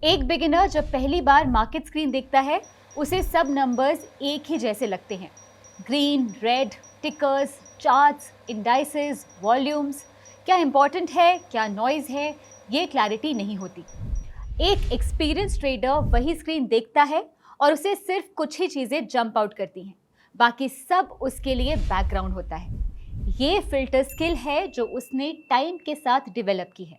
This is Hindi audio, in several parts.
एक बिगिनर जब पहली बार मार्केट स्क्रीन देखता है, उसे सब नंबर्स एक ही जैसे लगते हैं। Green, red, tickers, charts, indices, volumes. क्या इंपॉर्टेंट है, क्या नॉइज है, ये क्लैरिटी नहीं होती। एक एक्सपीरियंस ट्रेडर वही स्क्रीन देखता है और उसे सिर्फ कुछ ही चीज़ें जंप आउट करती हैं, बाकी सब उसके लिए बैकग्राउंड होता है। ये फिल्टर स्किल है जो उसने टाइम के साथ डेवलप की है।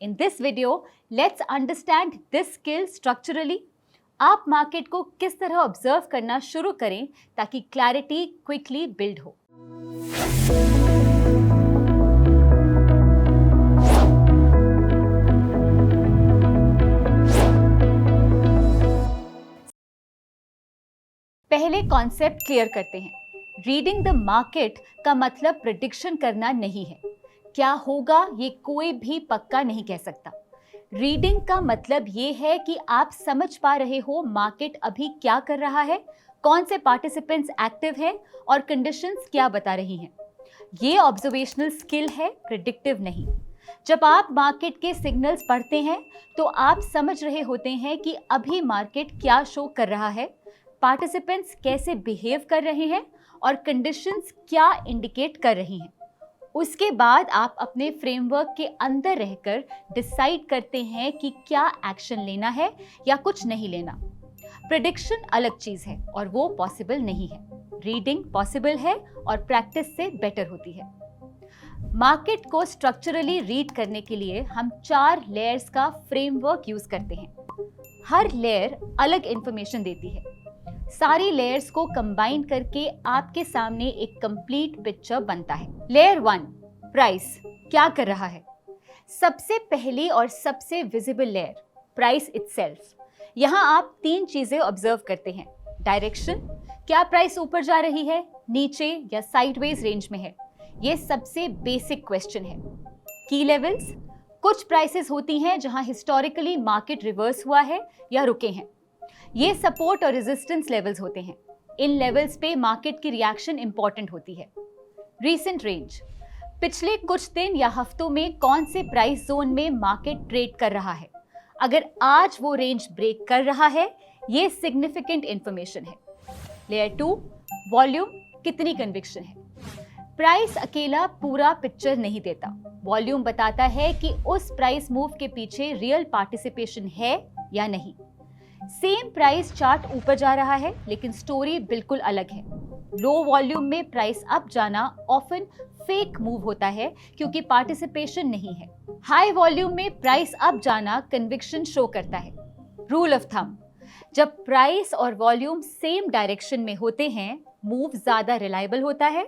In this video, let's understand this skill structurally. आप मार्केट को किस तरह ऑब्जर्व करना शुरू करें ताकि क्लैरिटी क्विकली बिल्ड हो। पहले कॉन्सेप्ट क्लियर करते हैं। रीडिंग द मार्केट का मतलब प्रेडिक्शन करना नहीं है। क्या होगा ये कोई भी पक्का नहीं कह सकता। रीडिंग का मतलब ये है कि आप समझ पा रहे हो मार्केट अभी क्या कर रहा है, कौन से पार्टिसिपेंट्स एक्टिव हैं और कंडीशंस क्या बता रही हैं। ये ऑब्जर्वेशनल स्किल है, प्रेडिक्टिव नहीं। जब आप मार्केट के सिग्नल्स पढ़ते हैं तो आप समझ रहे होते हैं कि अभी मार्केट क्या शो कर रहा है, पार्टिसिपेंट्स कैसे बिहेव कर रहे हैं और कंडीशंस क्या इंडिकेट कर रही हैं। उसके बाद आप अपने फ्रेमवर्क के अंदर रहकर डिसाइड करते हैं कि क्या एक्शन लेना है या कुछ नहीं लेना। प्रेडिक्शन अलग चीज है और वो पॉसिबल नहीं है। रीडिंग पॉसिबल है और प्रैक्टिस से बेटर होती है। मार्केट को स्ट्रक्चरली रीड करने के लिए हम 4 लेयर्स का फ्रेमवर्क यूज करते हैं। हर लेयर अलग इंफॉर्मेशन देती है। सारी लेयर्स को कंबाइन करके आपके सामने एक कंप्लीट पिक्चर बनता है। लेयर 1, प्राइस क्या कर रहा है। सबसे पहली और सबसे विजिबल लेयर, प्राइस इटसेल्फ। यहाँ आप 3 चीजें ऑब्जर्व करते हैं। डायरेक्शन, क्या प्राइस ऊपर जा रही है, नीचे या साइडवेज रेंज में है। ये सबसे बेसिक क्वेश्चन है। की लेवल्स, कुछ प्राइसेस होती हैं जहां हिस्टोरिकली मार्केट रिवर्स हुआ है या रुके हैं। ये सपोर्ट और रेजिस्टेंस लेवल्स होते हैं। इन लेवल्स पे मार्केट की रिएक्शन इंपॉर्टेंट होती है। रीसेंट रेंज, पिछले कुछ दिन या हफ्तों में कौन से प्राइस जोन में मार्केट ट्रेड कर रहा है। अगर आज वो रेंज ब्रेक कर रहा है, ये सिग्निफिकेंट इंफॉर्मेशन है। लेयर 2, वॉल्यूम, कितनी कन्विक्शन है। प्राइस अकेला पूरा पिक्चर नहीं देता। वॉल्यूम बताता है कि उस प्राइस मूव के पीछे रियल पार्टिसिपेशन है या नहीं। सेम प्राइस चार्ट ऊपर जा रहा है लेकिन स्टोरी बिल्कुल अलग है। लो वॉल्यूम में प्राइस अप जाना ऑफन फेक मूव होता है क्योंकि पार्टिसिपेशन नहीं है। हाई वॉल्यूम में प्राइस अप जाना कन्विक्शन शो करता है। रूल ऑफ थंब, जब प्राइस और वॉल्यूम सेम डायरेक्शन में होते हैं, मूव ज्यादा रिलायबल होता है।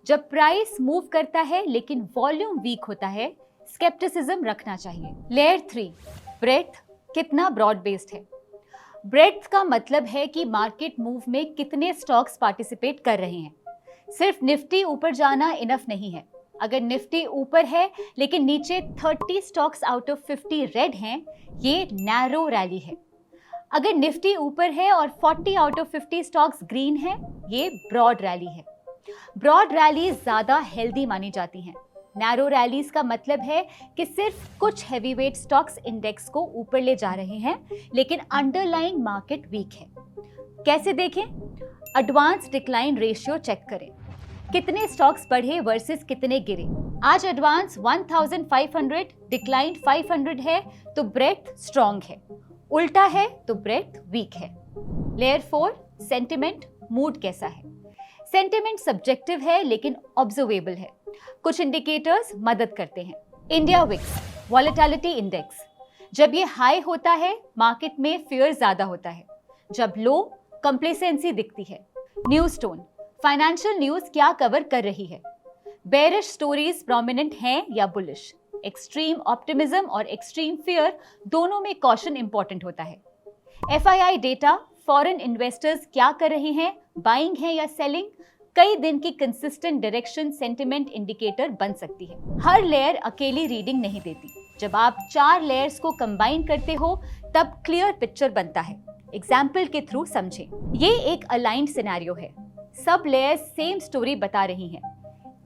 जब प्राइस मूव करता है लेकिन वॉल्यूम वीक होता है, स्केप्टिसिज्म रखना चाहिए। लेयर 3, ब्रेथ, कितना ब्रॉड बेस्ड है। ब्रेड्थ का मतलब है कि मार्केट मूव में कितने स्टॉक्स पार्टिसिपेट कर रहे हैं। सिर्फ निफ्टी ऊपर जाना इनफ नहीं है। अगर निफ्टी ऊपर है लेकिन नीचे 30 स्टॉक्स आउट ऑफ 50 रेड हैं, ये नैरो रैली है। अगर निफ्टी ऊपर है और 40 आउट ऑफ 50 स्टॉक्स ग्रीन हैं, ये ब्रॉड रैली है। ब्रॉड रैली ज्यादा हेल्दी मानी जाती हैं। नैरो रैलीज का मतलब है कि सिर्फ कुछ हैवीवेट स्टॉक्स इंडेक्स को ऊपर ले जा रहे हैं लेकिन अंडरलाइंग मार्केट वीक है। कैसे देखें? एडवांस डिक्लाइन रेशियो चेक करें। कितने स्टॉक्स बढ़े वर्सेस कितने गिरे। आज एडवांस 1500, डिक्लाइन 500 है तो ब्रेथ स्ट्रॉन्ग है। उल्टा है तो ब्रेथ वीक है। लेयर 4, सेंटिमेंट, मूड कैसा है। सेंटिमेंट सब्जेक्टिव है लेकिन ऑब्जर्वेबल है। कुछ इंडिकेटर्स मदद करते हैं। इंडिया विक्स, वॉलेटिलिटी इंडेक्स, जब ये हाई होता है मार्केट में फियर ज्यादा होता है। जब लो, कंप्लेसेंसी दिखती है। न्यूज टोन, फाइनेंशियल न्यूज क्या कवर कर रही है। बेरिश स्टोरीज प्रोमिनेंट हैं या बुलिश। एक्सट्रीम ऑप्टिमिज्म और एक्सट्रीम फियर, दोनों में कॉशन इंपॉर्टेंट होता है। FII डेटा, फॉरेन इन्वेस्टर्स क्या कर रहे हैं, बाइंग है या सेलिंग। कई दिन की कंसिस्टेंट डायरेक्शन सेंटिमेंट इंडिकेटर बन सकती है। हर लेयर अकेली रीडिंग नहीं देती। जब आप 4 लेयर्स को कंबाइन करते हो तब क्लियर पिक्चर बनता है। एग्जाम्पल के थ्रू समझें। ये एक अलाइंड सिनेरियो है। सब लेयर्स सेम स्टोरी बता रही हैं।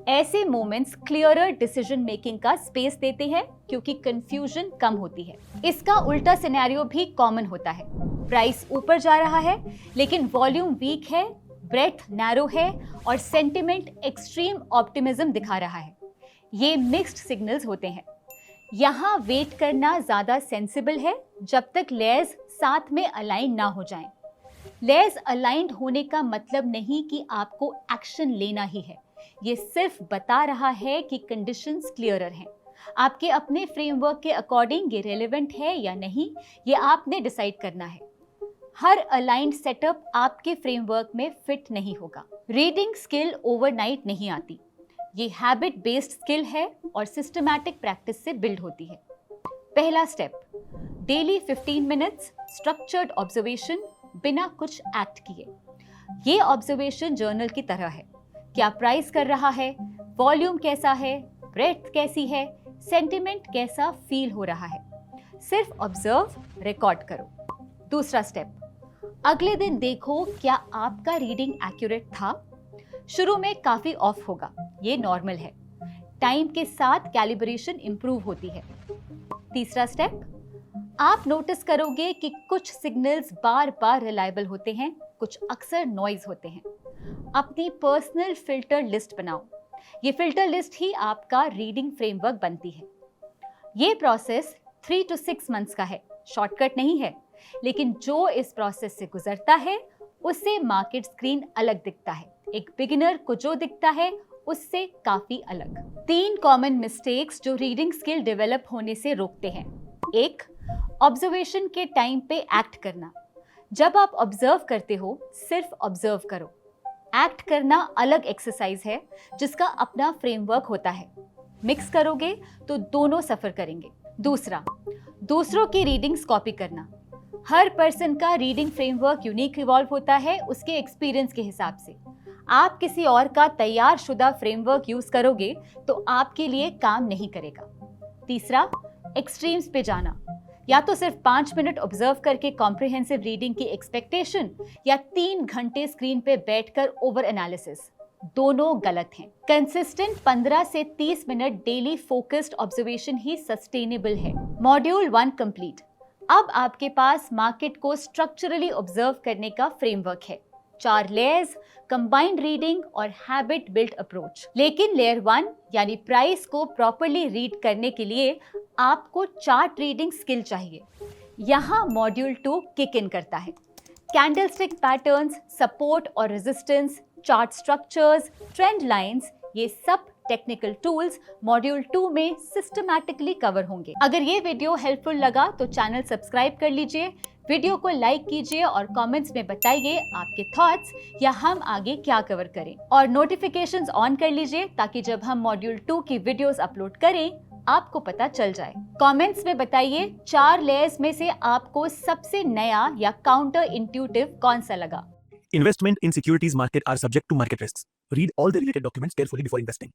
ऐसे मोमेंट्स क्लियरर डिसीजन मेकिंग का स्पेस देते हैं क्योंकि कंफ्यूजन कम होती है। इसका उल्टा सिनेरियो भी कॉमन होता है। प्राइस ऊपर जा रहा है लेकिन वॉल्यूम वीक है, ब्रेथ नैरो है और सेंटिमेंट एक्सट्रीम ऑप्टिमिज्म दिखा रहा है। ये मिक्स्ड सिग्नल्स होते हैं। यहाँ वेट करना ज्यादा सेंसिबल है जब तक लेयर्स साथ में अलाइन ना हो जाएं। लेयर्स अलाइंड होने का मतलब नहीं कि आपको एक्शन लेना ही है। ये सिर्फ बता रहा है कि कंडीशंस क्लियरर हैं। आपके अपने फ्रेमवर्क के अकॉर्डिंग ये रेलेवेंट है या नहीं, ये आपने डिसाइड करना है। हर अलाइंड सेटअप आपके फ्रेमवर्क में फिट नहीं होगा। रीडिंग स्किल ओवरनाइट नहीं आती। ये हैबिट बेस्ड स्किल है और सिस्टमैटिक प्रैक्टिस से बिल्ड होती है। पहला step, daily 15 minutes structured observation बिना कुछ एक्ट किए। ये ऑब्जर्वेशन जर्नल की तरह है। क्या प्राइस कर रहा है, वॉल्यूम कैसा है, ब्रेथ कैसी है, सेंटिमेंट कैसा फील हो रहा है। सिर्फ ऑब्जर्व, रिकॉर्ड करो। दूसरा स्टेप, अगले दिन देखो क्या आपका रीडिंग एक्यूरेट था। शुरू में काफी ऑफ होगा, ये नॉर्मल है। टाइम के साथ कैलिब्रेशन इंप्रूव होती है। तीसरा स्टेप, आप नोटिस करोगे कि कुछ सिग्नल्स बार बार रिलायबल होते हैं, कुछ अक्सर नॉइज होते हैं। अपनी पर्सनल फिल्टर लिस्ट बनाओ। ये फिल्टर लिस्ट ही आपका रीडिंग फ्रेमवर्क बनती है। ये प्रोसेस 3 to 6 मंथ्स का है, शॉर्टकट नहीं है, लेकिन जो इस प्रोसेस से गुजरता है उससे मार्केट स्क्रीन अलग दिखता है। एक बिगिनर को जो दिखता है उससे काफी अलग। 3 कॉमन मिस्टेक्स जो रीडिंग स्किल डेवलप होने से रोकते हैं। 1, ऑब्जर्वेशन के टाइम पे एक्ट करना। जब आप ऑब्जर्व करते हो सिर्फ ऑब्जर्व करो। एक्ट करना अलग एक्सरसाइज है जिसका अपना फ्रेमवर्क होता है। मिक्स करोगे तो दोनों सफर करेंगे। दूसरा, दूसरों की रीडिंग्स कॉपी करना। हर पर्सन का रीडिंग फ्रेमवर्क यूनिक इवॉल्व होता है उसके एक्सपीरियंस के हिसाब से। आप किसी और का तैयार शुदा फ्रेमवर्क यूज करोगे तो आपके लिए काम नहीं करेगा। तीसरा, एक्सट्रीम्स पे जाना। या तो सिर्फ 5 मिनट ऑब्जर्व करके कॉम्प्रिहेंसिव रीडिंग की एक्सपेक्टेशन, या 3 घंटे स्क्रीन पे बैठकर ओवर एनालिसिस। दोनों गलत हैं। कंसिस्टेंट 15 से 30 मिनट डेली फोकस्ड ऑब्जर्वेशन ही सस्टेनेबल है। Module 1 complete. अब आपके पास मार्केट को स्ट्रक्चरली ऑब्जर्व करने का फ्रेमवर्क है। 4 लेयर्स, कंबाइंड रीडिंग और हैबिट बिल्ट अप्रोच। लेकिन लेयर 1 यानी प्राइस को प्रॉपरली रीड करने के लिए आपको चार्ट रीडिंग स्किल चाहिए। यहाँ मॉड्यूल 2 किक इन करता है। कैंडलस्टिक पैटर्न्स, सपोर्ट और resistance, chart structures, trend lines, ये सब टेक्निकल टूल्स मॉड्यूल 2 में सिस्टमैटिकली कवर होंगे। अगर ये वीडियो हेल्पफुल लगा तो चैनल सब्सक्राइब कर लीजिए, वीडियो को लाइक कीजिए और कमेंट्स में बताइए आपके थॉट्स या हम आगे क्या कवर करें। और नोटिफिकेशंस ऑन कर लीजिए ताकि जब हम मॉड्यूल 2 की वीडियोस अपलोड करें आपको पता चल जाए। कमेंट्स में बताइए 4 लेयर्स में से आपको सबसे नया या काउंटर इंट्यूटिव कौन सा लगा। Investment in securities market are subject to market risks. Read all the related documents carefully before investing.